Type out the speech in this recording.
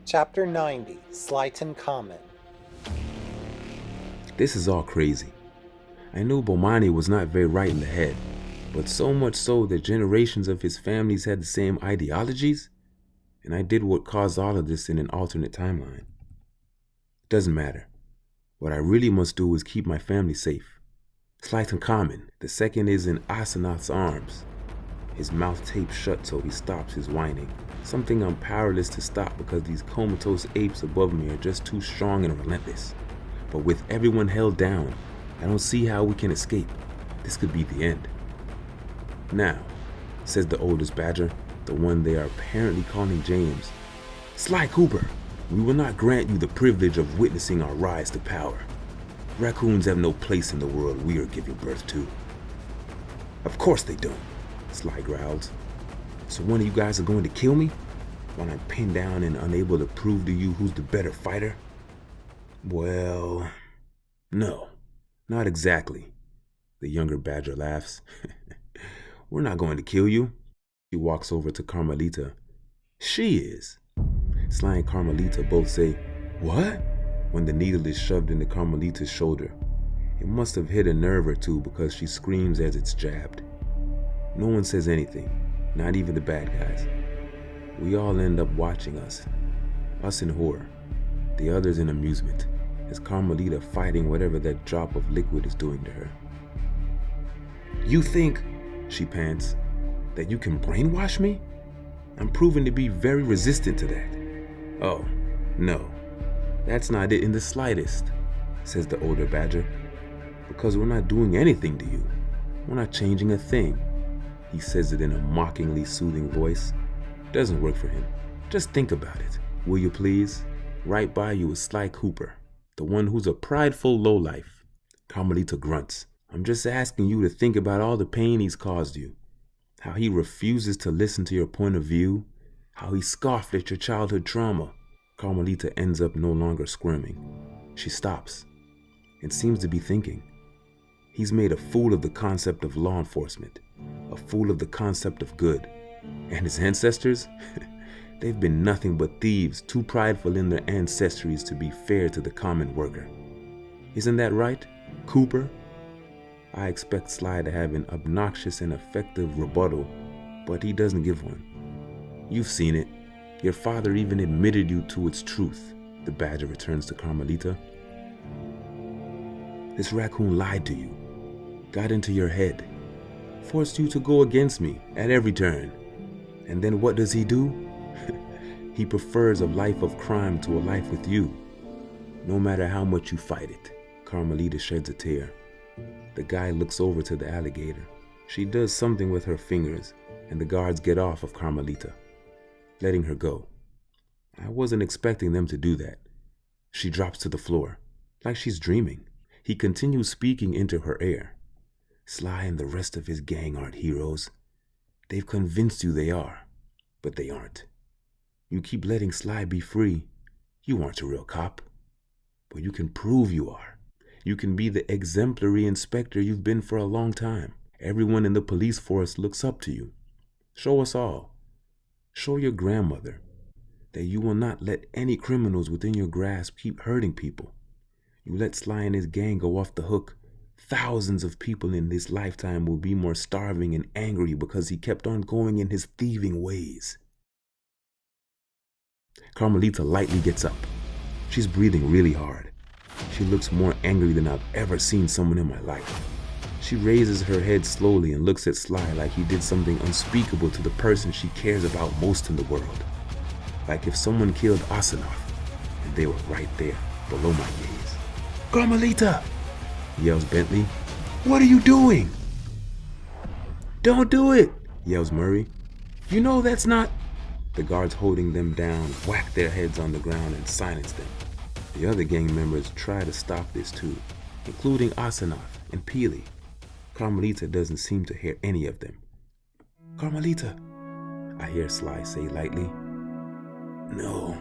Chapter 90, Slytunkhamen. This is all crazy. I knew Bomani was not very right in the head, but so much so that generations of his families had the same ideologies, and I did what caused all of this in an alternate timeline. Doesn't matter. What I really must do is keep my family safe. Slytunkhamen, the second, is in Asenath's arms, his mouth taped shut so he stops his whining. Something I'm powerless to stop because these comatose apes above me are just too strong and relentless. But with everyone held down, I don't see how we can escape. This could be the end. Now, says the oldest badger, the one they are apparently calling James, Sly Cooper, we will not grant you the privilege of witnessing our rise to power. Raccoons have no place in the world we are giving birth to. Of course they don't, Sly growls. So one of you guys are going to kill me? When I'm pinned down and unable to prove to you who's the better fighter? Well, no, not exactly. The younger badger laughs. We're not going to kill you. He walks over to Carmelita. She is. Sly and Carmelita both say, what? When the needle is shoved into Carmelita's shoulder. It must have hit a nerve or two because she screams as it's jabbed. No one says anything, not even the bad guys. We all end up watching us in horror, the others in amusement, as Carmelita fighting whatever that drop of liquid is doing to her. You think, she pants, that you can brainwash me? I'm proven to be very resistant to that. Oh, no, that's not it in the slightest, says the older badger, because we're not doing anything to you. We're not changing a thing. He says it in a mockingly soothing voice. Doesn't work for him. Just think about it, will you please? Right by you is Sly Cooper, the one who's a prideful lowlife. Carmelita grunts. I'm just asking you to think about all the pain he's caused you. How he refuses to listen to your point of view. How he scoffed at your childhood trauma. Carmelita ends up no longer squirming. She stops and seems to be thinking. He's made a fool of the concept of law enforcement, a fool of the concept of good. And his ancestors? They've been nothing but thieves, too prideful in their ancestries to be fair to the common worker. Isn't that right, Cooper? I expect Sly to have an obnoxious and effective rebuttal, but he doesn't give one. You've seen it. Your father even admitted you to its truth, the badger returns to Carmelita. This raccoon lied to you, got into your head, forced you to go against me at every turn. And then what does he do? He prefers a life of crime to a life with you. No matter how much you fight it. Carmelita sheds a tear. The guy looks over to the alligator. She does something with her fingers, and the guards get off of Carmelita, letting her go. I wasn't expecting them to do that. She drops to the floor, like she's dreaming. He continues speaking into her ear. Sly and the rest of his gang aren't heroes. They've convinced you they are, but they aren't. You keep letting Sly be free. You aren't a real cop, but you can prove you are. You can be the exemplary inspector you've been for a long time. Everyone in the police force looks up to you. Show us all. Show your grandmother that you will not let any criminals within your grasp keep hurting people. You let Sly and his gang go off the hook. Thousands of people in this lifetime will be more starving and angry because he kept on going in his thieving ways. Carmelita lightly gets up. She's breathing really hard. She looks more angry than I've ever seen someone in my life. She raises her head slowly and looks at Sly like he did something unspeakable to the person she cares about most in the world. Like if someone killed Asenath and they were right there below my gaze. Carmelita! Yells Bentley. What are you doing? Don't do it, yells Murray. You know that's not... The guards holding them down whack their heads on the ground and silence them. The other gang members try to stop this too, including Asenath and Peely. Carmelita doesn't seem to hear any of them. Carmelita, I hear Sly say lightly. No,